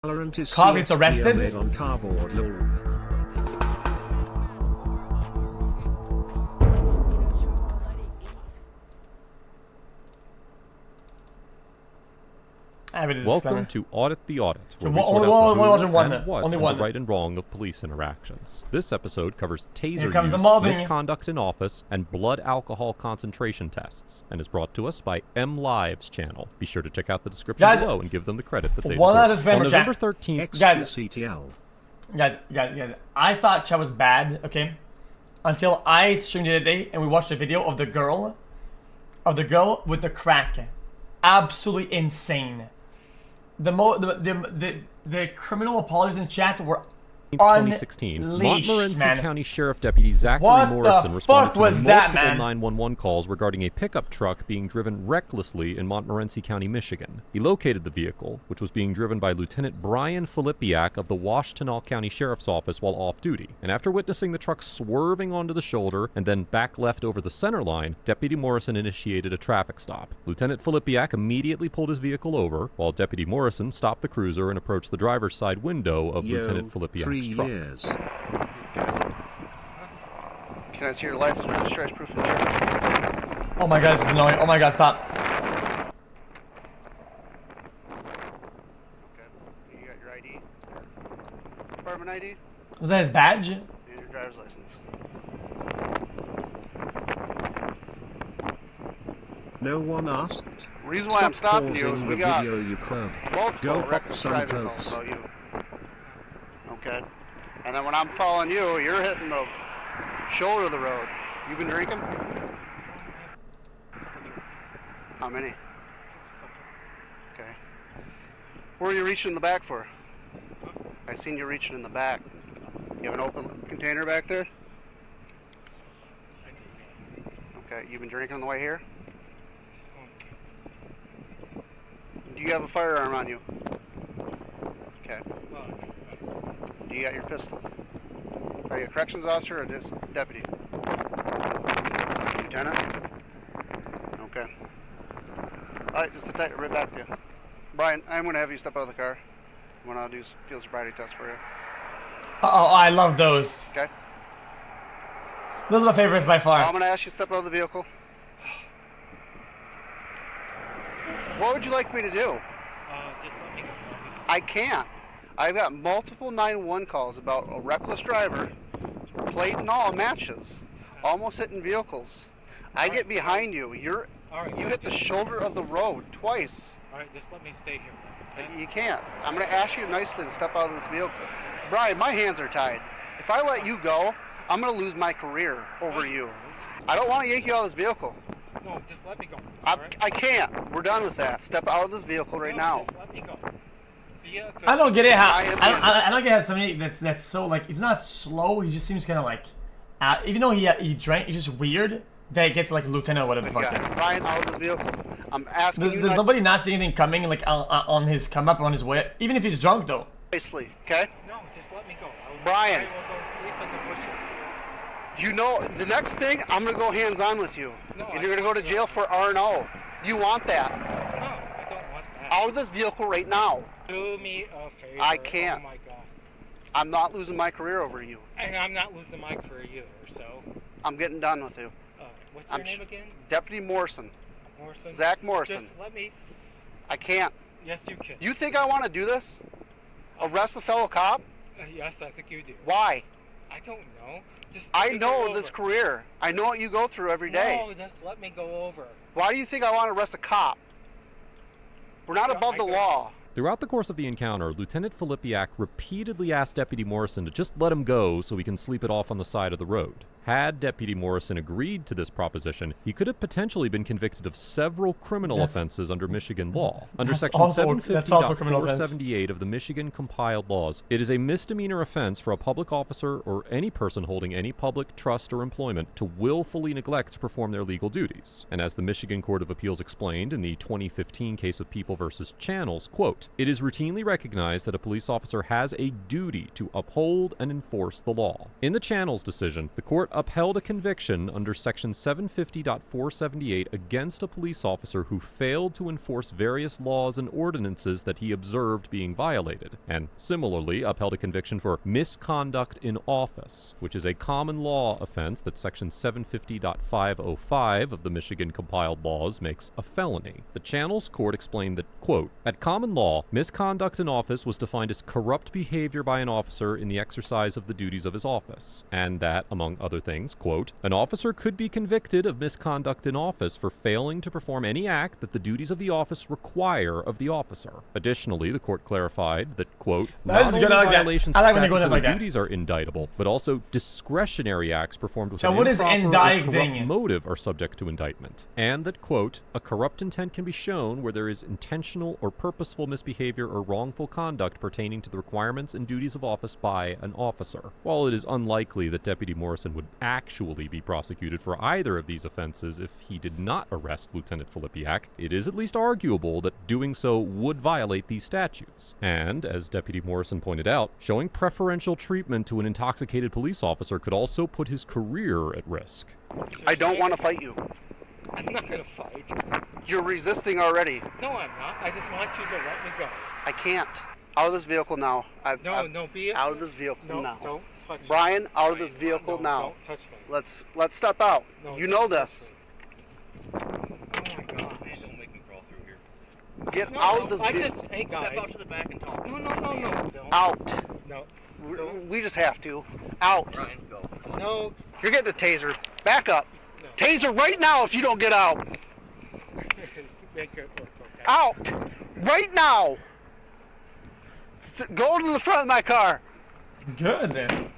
Carl gets arrested? Made on cardboard, lol. Welcome to Audit the Audit, where we only sort out the who one, and what only and one. the right and wrong of police interactions. This episode covers taser comes the use, mobbing. misconduct in office, and blood alcohol concentration tests, and is brought to us by M Live's channel. Be sure to check out the description Guys, below and give them the credit that they one last deserve. disclaimer, On November chat. 13th, xQctl. Guys, I thought chat was bad, okay? Until I streamed the other day and we watched a video of the girl with the crack. Absolutely insane. The criminal apologies in chat were 2016, unleashed, Montmorency man. County Sheriff Deputy Zachary What the Morrison responded fuck to was that, multiple man? 911 calls regarding a pickup truck being driven recklessly in Montmorency County, Michigan. He located the vehicle, which was being driven by Lieutenant Brian Filipiak of the Washtenaw County Sheriff's Office while off duty. And after witnessing the truck swerving onto the shoulder and then back left over the center line, Deputy Morrison initiated a traffic stop. Lieutenant Filipiak immediately pulled his vehicle over, while Deputy Morrison stopped the cruiser and approached the driver's side window of Lieutenant Filipiak's truck. Years. Can I see your license or discharge proof of insurance? Oh my god, this is annoying. Oh my god, stop. Okay. You got your ID? Department ID? Was that his badge? And your driver's license. No one asked. Reason why I'm Stop stopping you is pausing we the got video, you crab. multiple Go pop reckless some driving calls jokes. about you. Okay. And then when I'm following you, you're hitting the shoulder of the road. You been drinking? How many? Okay. Where are you reaching in the back for? I seen you reaching in the back. You have an open container back there? Okay, you been drinking on the way here? Do you have a firearm on you? Okay. Do you got your pistol? Are you a corrections officer or just deputy? Lieutenant? Okay. Alright, just attack right back to you. Brian, I'm going to have you step out of the car. I'm going to do field sobriety test for you. Uh-oh, I love those. Okay? Those are my favorites by far. I'm going to ask you to step out of the vehicle. What would you like me to do? Just let me go. I can't. I've got multiple 911 calls about a reckless driver, plate and all matches, almost hitting vehicles. I get behind you. You hit the shoulder of the road twice. Alright, just let me stay here. Okay? You can't. I'm going to ask you nicely to step out of this vehicle. Brian, my hands are tied. If I let you go, I'm going to lose my career over you. I don't want to yank you out of this vehicle. No, just let me go. I can't. We're done with that. Step out of this vehicle right now. Just let me go. I don't get it how I don't get how somebody that's so like it's not slow. He just seems kind of like even though he drank, it's just weird that he gets like lieutenant or whatever the fuck. Yeah, Brian, out of this vehicle. I'm asking you. Does nobody not see anything coming like on his come up on his way? Even if he's drunk though. Nicely, okay? No, just let me go. Brian. I will go sleep in the bushes. You know, the next thing, I'm going to go hands-on with you. No, and you're going to go to jail for R&O. You want that? No, I don't want that. Out of this vehicle right now. Do me a favor. I can't. Oh my god. I'm not losing my career over you. And I'm not losing my career either, so. I'm getting done with you. What's your name again? Deputy Morrison. Morrison? Zach Morrison. Just let me. I can't. Yes, you can. You think I want to do this? Arrest a fellow cop? Yes, I think you do. Why? I don't know. Just I let me go know this over. career. I know what you go through every day. No, just let me go over. Why do you think I want to arrest a cop? We're not above the law. Throughout the course of the encounter, Lieutenant Filipiak repeatedly asked Deputy Morrison to just let him go so he can sleep it off on the side of the road. Had Deputy Morrison agreed to this proposition, he could have potentially been convicted of several criminal offenses under Michigan law. Under Section 750.478 of the Michigan compiled laws, it is a misdemeanor offense for a public officer or any person holding any public trust or employment to willfully neglect to perform their legal duties. And as the Michigan Court of Appeals explained in the 2015 case of People versus Channels, quote, "It is routinely recognized that a police officer has a duty to uphold and enforce the law." In the Channels decision, the court court upheld a conviction under section 750.478 against a police officer who failed to enforce various laws and ordinances that he observed being violated, and similarly upheld a conviction for misconduct in office, which is a common law offense that section 750.505 of the Michigan compiled laws makes a felony. The Channels Court explained that, quote, at common law, misconduct in office was defined as corrupt behavior by an officer in the exercise of the duties of his office, and that, among other things, quote, an officer could be convicted of misconduct in office for failing to perform any act that the duties of the office require of the officer. Additionally, the court clarified that, quote, Now, not this is good, only I like that. violations I of like when they go in statutory like that. duties are indictable, but also discretionary acts performed with So an what is improper or indicting? corrupt motive are subject to indictment. And that, quote, a corrupt intent can be shown where there is intentional or purposeful misbehavior or wrongful conduct pertaining to the requirements and duties of office by an officer. While it is unlikely that Deputy Morrison would actually be prosecuted for either of these offenses if he did not arrest Lieutenant Filipiak, it is at least arguable that doing so would violate these statutes. And, as Deputy Morrison pointed out, showing preferential treatment to an intoxicated police officer could also put his career at risk. I don't want to fight you. I'm not gonna fight. You're resisting already. No, I'm not. I just want you to let me go. I can't. Out of this vehicle now. No, be it. Out of this vehicle No, now. don't touch Brian, me. out of this vehicle No, now. Don't touch me. Let's step out. No, You don't know touch this. me. Oh my God. Don't make me crawl through here. Get No, out no, of this I vehicle. just, hey guys. Step out to the back and talk. No. Don't. Out. No. We just have to. Out. Ryan, go. No. You're getting a taser. Back up. No. Taser right now if you don't get out. Make it work, okay? Out. Right now. Go to the front of my car. Good then.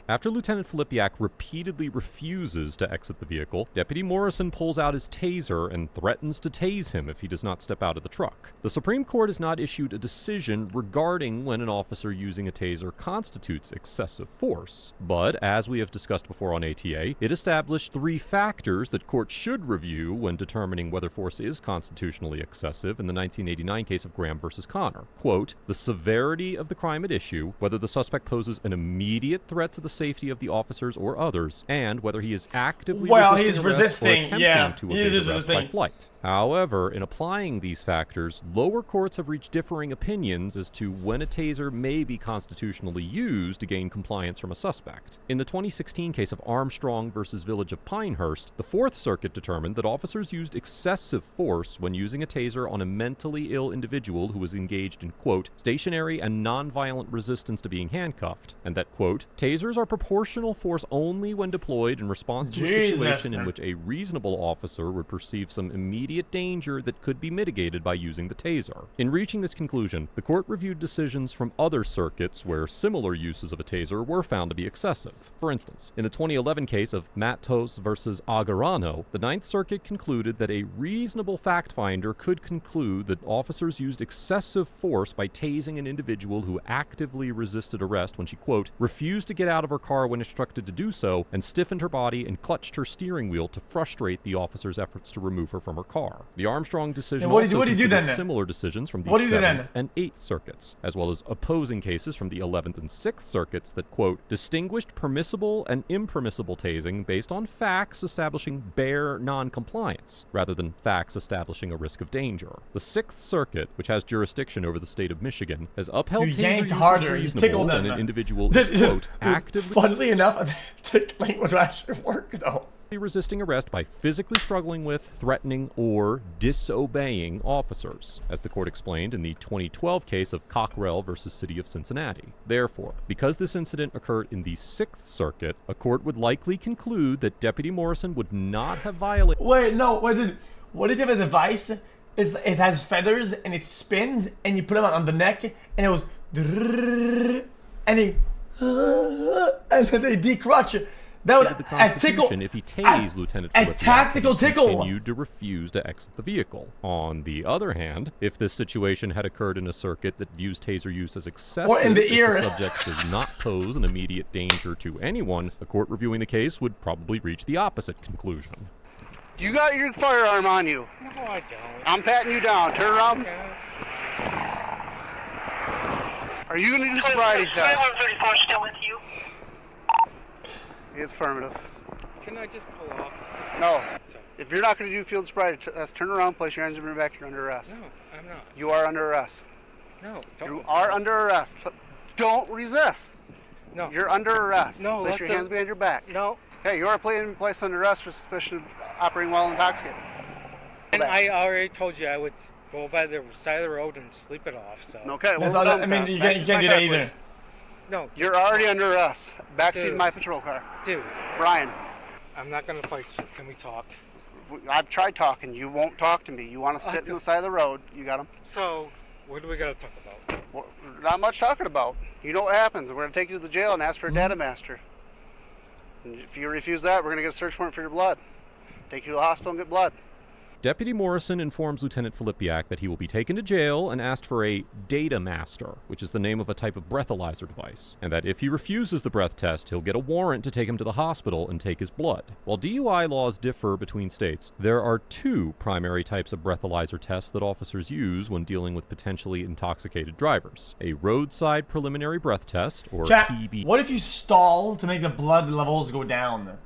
After Lieutenant Filipiak repeatedly refuses to exit the vehicle, Deputy Morrison pulls out his taser and threatens to tase him if he does not step out of the truck. The Supreme Court has not issued a decision regarding when an officer using a taser constitutes excessive force, but as we have discussed before on ATA, it established 3 factors that courts should review when determining whether force is constitutionally excessive in the 1989 case of Graham versus Connor. Quote, the severity of the crime at issue, whether the suspect poses an immediate threat to the safety of the officers or others, and whether he is actively resisting arrest or attempting to evade arrest by flight. However, in applying these factors, lower courts have reached differing opinions as to when a taser may be constitutionally used to gain compliance from a suspect. In the 2016 case of Armstrong versus Village of Pinehurst, the Fourth Circuit determined that officers used excessive force when using a taser on a mentally ill individual who was engaged in, quote, stationary and nonviolent resistance to being handcuffed, and that, quote, tasers are proportional force only when deployed in response to a situation in which a reasonable officer would perceive some immediate danger that could be mitigated by using the taser. In reaching this conclusion, the court reviewed decisions from other circuits where similar uses of a taser were found to be excessive. For instance, in the 2011 case of Matos versus Agarano, the Ninth Circuit concluded that a reasonable fact finder could conclude that officers used excessive force by tasing an individual who actively resisted arrest when she, quote, refused to get out of her car when instructed to do so and stiffened her body and clutched her steering wheel to frustrate the officer's efforts to remove her from her car. The Armstrong decision also considered similar decisions from the 7th and 8th circuits, as well as opposing cases from the 11th and 6th circuits that, quote, distinguished permissible and impermissible tasing based on facts establishing bare non-compliance, rather than facts establishing a risk of danger. The 6th Circuit, which has jurisdiction over the state of Michigan, has upheld taser use as reasonable when an individual is, quote, actively... Funnily enough, tickling would actually work, though. Resisting arrest by physically struggling with, threatening, or disobeying officers, as the court explained in the 2012 case of Cockrell versus City of Cincinnati. Therefore, because this incident occurred in the 6th Circuit, a court would likely conclude that Deputy Morrison would not have violated... Dude. What if you have a device? It has feathers and it spins and you put them on the neck and it goes... and then they decrutch. That would the Constitution if he tased Lieutenant Filipiak, a tactical tickle. Continued to refuse to exit the vehicle. On the other hand, if this situation had occurred in a circuit that views taser use as excessive, or in the ear, the subject does not pose an immediate danger to anyone, a court reviewing the case would probably reach the opposite conclusion. You got your firearm on you. No, I don't. I'm patting you down. Turn around. Yeah. Are you going to do sobriety test? still with you. He is affirmative. Can I just pull off? No. So, If you're not going to do field sobriety test, turn around, place your hands behind your back. You're under arrest. no, I'm not. You are under arrest. No, don't. You are under arrest. Don't resist. No. You're under arrest. No, Place let your the- hands behind your back. No. Okay, you are placed under arrest for suspicion of operating while intoxicated. And Back. I already told you I would go by the side of the road and sleep it off. So. Okay, That's well, all done that, I mean, with you that. can't Back do to that my car, either. please. No. You're already under arrest. Backseat Dude. of my patrol car. Dude, Brian, I'm not gonna fight you. Can we talk? I've tried talking. You won't talk to me. You want to sit on the side of the road. You got him? So, what do we gotta talk about? Well, not much talking about. You know what happens. We're going to take you to the jail and ask for a data master. And if you refuse that, we're going to get a search warrant for your blood. Take you to the hospital and get blood. Deputy Morrison informs Lieutenant Filipiak that he will be taken to jail and asked for a data master, which is the name of a type of breathalyzer device, and that if he refuses the breath test, he'll get a warrant to take him to the hospital and take his blood. While DUI laws differ between states, there are two primary types of breathalyzer tests that officers use when dealing with potentially intoxicated drivers: a roadside preliminary breath test, or Chat, PB. what if you stall to make the blood levels go down?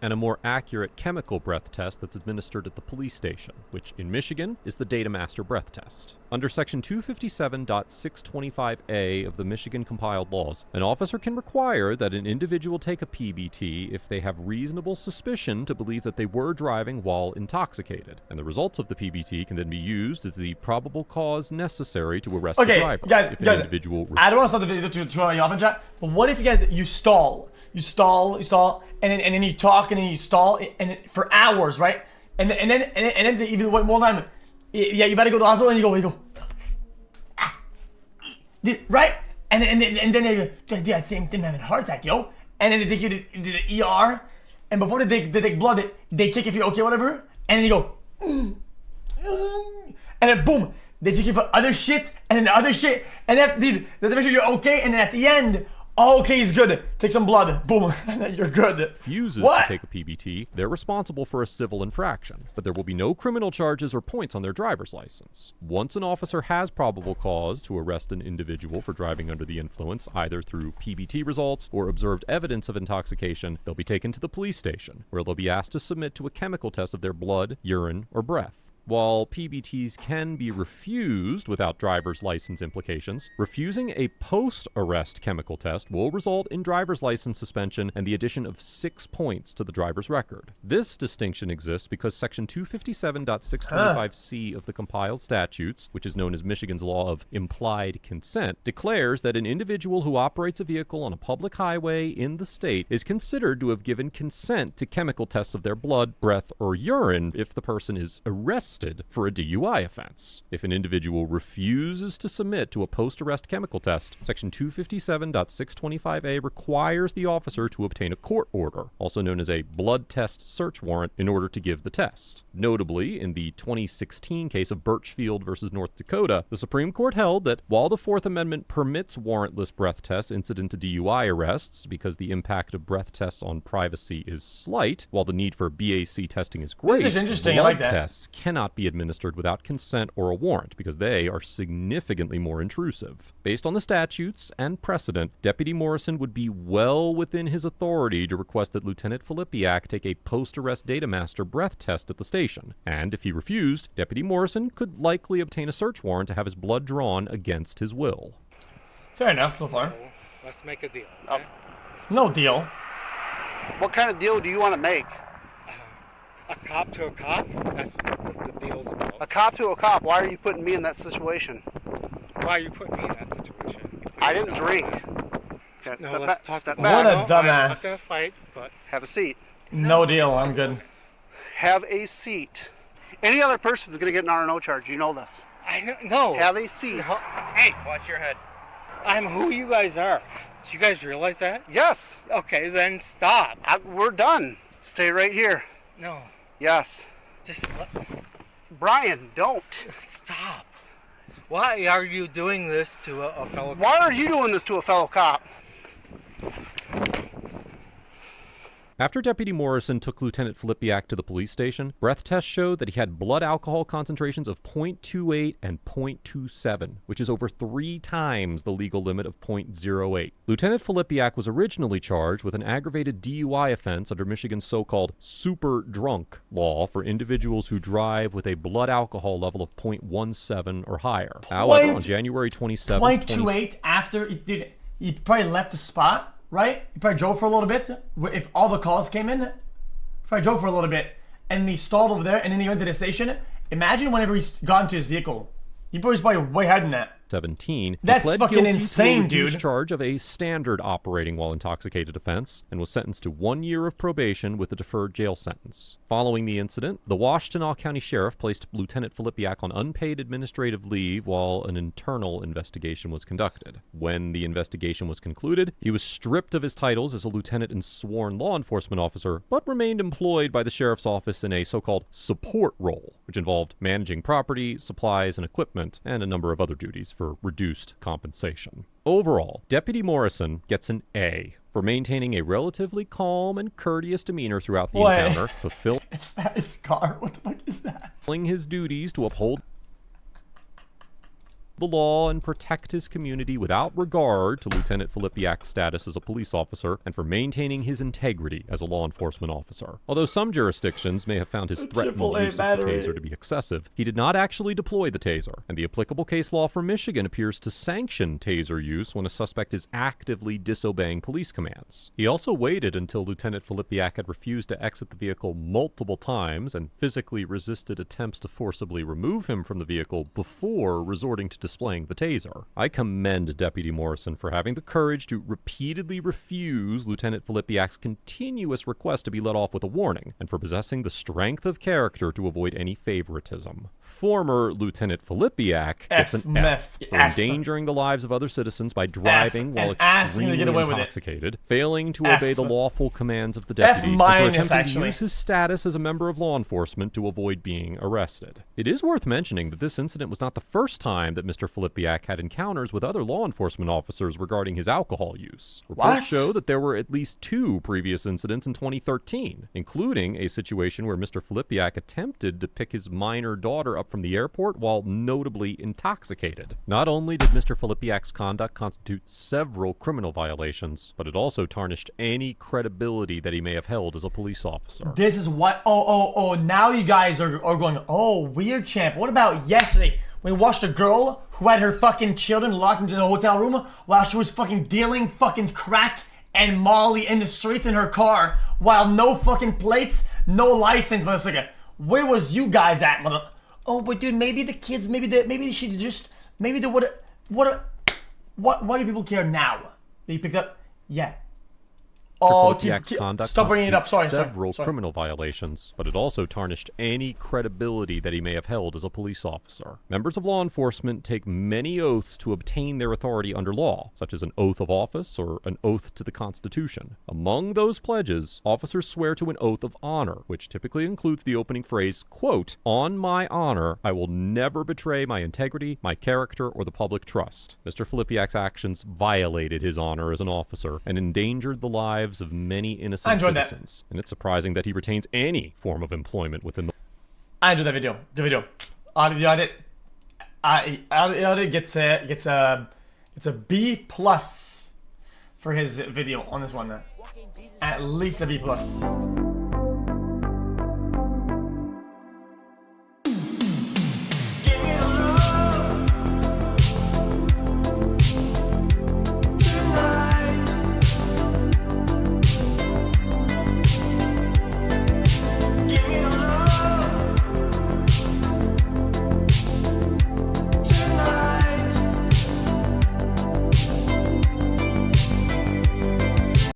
and a more accurate chemical breath test that's administered at the police station, which in Michigan is the Data Master Breath Test. Under Section 257.625A of the Michigan compiled laws, an officer can require that an individual take a PBT if they have reasonable suspicion to believe that they were driving while intoxicated, and the results of the PBT can then be used as the probable cause necessary to arrest the Okay, driver. guys, if an individual I don't want to start the video to throw you off in chat, but what if you stall, and then you talk and then you stall, and for hours, right? And then even one time, yeah, you better go to the hospital and you go, ah, right? And then they go, dude, I think I'm having a heart attack, yo. And then they take you to the ER, and before they take blood, they check if you're okay, whatever, and then you go, and then boom, they check you for other shit, and then the other shit, and then they make sure you're okay, and then at the end, all okay is good. Take some blood, boom, and then you're good. Refuses What? to take a PBT, they're responsible for a civil infraction, but there will be no criminal charges or points on their driver's license. Once an officer has probable cause to arrest an individual for driving under the influence, either through PBT results or observed evidence of intoxication, they'll be taken to the police station, where they'll be asked to submit to a chemical test of their blood, urine, or breath. While PBTs can be refused without driver's license implications, refusing a post-arrest chemical test will result in driver's license suspension and the addition of 6 points to the driver's record. This distinction exists because Section 257.625C of the compiled statutes, which is known as Michigan's law of implied consent, declares that an individual who operates a vehicle on a public highway in the state is considered to have given consent to chemical tests of their blood, breath, or urine if the person is arrested for a DUI offense. If an individual refuses to submit to a post-arrest chemical test, Section 257.625A requires the officer to obtain a court order, also known as a blood test search warrant, in order to give the test. Notably, in the 2016 case of Birchfield versus North Dakota, the Supreme Court held that while the Fourth Amendment permits warrantless breath tests incident to DUI arrests because the impact of breath tests on privacy is slight, while the need for BAC testing is great, This is interesting, I blood like that. tests cannot be administered without consent or a warrant because they are significantly more intrusive. Based on the statutes and precedent, Deputy Morrison would be well within his authority to request that Lieutenant Filipiak take a post-arrest data master breath test at the station, and if he refused, Deputy Morrison could likely obtain a search warrant to have his blood drawn against his will. Fair enough so far. So, let's make a deal. Okay? No deal. What kind of deal do you want to make? A cop to a cop? That's what the deal's about. A cop to a cop. Why are you putting me in that situation? Why are you putting me in that situation? I didn't drink. Okay, No, step let's back, talk step about What back. a No, I'm not dumbass. gonna fight, but Have a seat. No deal, I'm good. Have a seat. Any other person's going to get an R&O charge. You know this. I know. No. Have a seat. No, Hey, watch your head. I'm who you guys are. Do you guys realize that? Yes. Okay, then stop. We're done. Stay right here. No, Yes. just let, Brian, don't. stop. Why are you doing this to a fellow? Why are you doing this to a fellow cop? After Deputy Morrison took Lieutenant Filipiak to the police station, breath tests showed that he had blood alcohol concentrations of 0.28 and 0.27, which is over 3 times the legal limit of 0.08. Lieutenant Filipiak was originally charged with an aggravated DUI offense under Michigan's so-called super drunk law for individuals who drive with a blood alcohol level of 0.17 or higher. However, on January 27, 0.28 after he probably left the spot. Right? He probably drove for a little bit. If all the calls came in, he probably drove for a little bit. And he stalled over there and then he went to the station. Imagine whenever he got into his vehicle. He was probably way ahead than that. 17. That's pled fucking guilty insane, to a reduced dude. charge of a standard operating while intoxicated offense and was sentenced to 1 year of probation with a deferred jail sentence. Following the incident, the Washtenaw County Sheriff placed Lieutenant Filipiak on unpaid administrative leave while an internal investigation was conducted. When the investigation was concluded, he was stripped of his titles as a lieutenant and sworn law enforcement officer, but remained employed by the sheriff's office in a so-called support role, which involved managing property, supplies, and equipment, and a number of other duties for reduced compensation. Overall, Deputy Morrison gets an A for maintaining a relatively calm and courteous demeanor throughout the encounter, fulfilling Is that his car? What the fuck is that? his duties to uphold the law and protect his community without regard to Lieutenant Filipiak's status as a police officer and for maintaining his integrity as a law enforcement officer. Although some jurisdictions may have found his threatened use of the taser to be excessive, he did not actually deploy the taser, and the applicable case law for Michigan appears to sanction taser use when a suspect is actively disobeying police commands. He also waited until Lieutenant Filipiak had refused to exit the vehicle multiple times and physically resisted attempts to forcibly remove him from the vehicle before resorting to displaying the taser. I commend Deputy Morrison for having the courage to repeatedly refuse Lieutenant Filipiak's continuous request to be let off with a warning, and for possessing the strength of character to avoid any favoritism. Former Lieutenant Filipiak gets an F for endangering the lives of other citizens by driving while extremely intoxicated, failing to obey the lawful commands of the deputy, and for attempting to use his status as a member of law enforcement to avoid being arrested. It is worth mentioning that this incident was not the first time that Mr. Filipiak had encounters with other law enforcement officers regarding his alcohol use. Reports show that there were at least 2 previous incidents in 2013, including a situation where Mr. Filipiak attempted to pick his minor daughter up from the airport while notably intoxicated. Not only did Mr. Filipiak's conduct constitute several criminal violations, but it also tarnished any credibility that he may have held as a police officer. This is what... now you guys are going, oh, weird, champ. What about yesterday? We watched a girl who had her fucking children locked into the hotel room while she was fucking dealing fucking crack and Molly in the streets in her car while no fucking plates, no license, motherfucker. Where was you guys at, mother... Oh, but dude, maybe the kids, maybe they should just, maybe they would, why do people care now? That you picked up? Yeah. Oh, stop bringing it up. Sorry. Several criminal violations, but it also tarnished any credibility that he may have held as a police officer. Members of law enforcement take many oaths to obtain their authority under law, such as an oath of office or an oath to the Constitution. Among those pledges, officers swear to an oath of honor, which typically includes the opening phrase, quote, "On my honor, I will never betray my integrity, my character, or the public trust." Mr. Filipiak's actions violated his honor as an officer and endangered the lives of many innocent citizens, and it's surprising that he retains any form of employment within the... I enjoyed that video. Good video. Audit the Audit. Audit the Audit gets a B+ for his video on this one. At least a B+.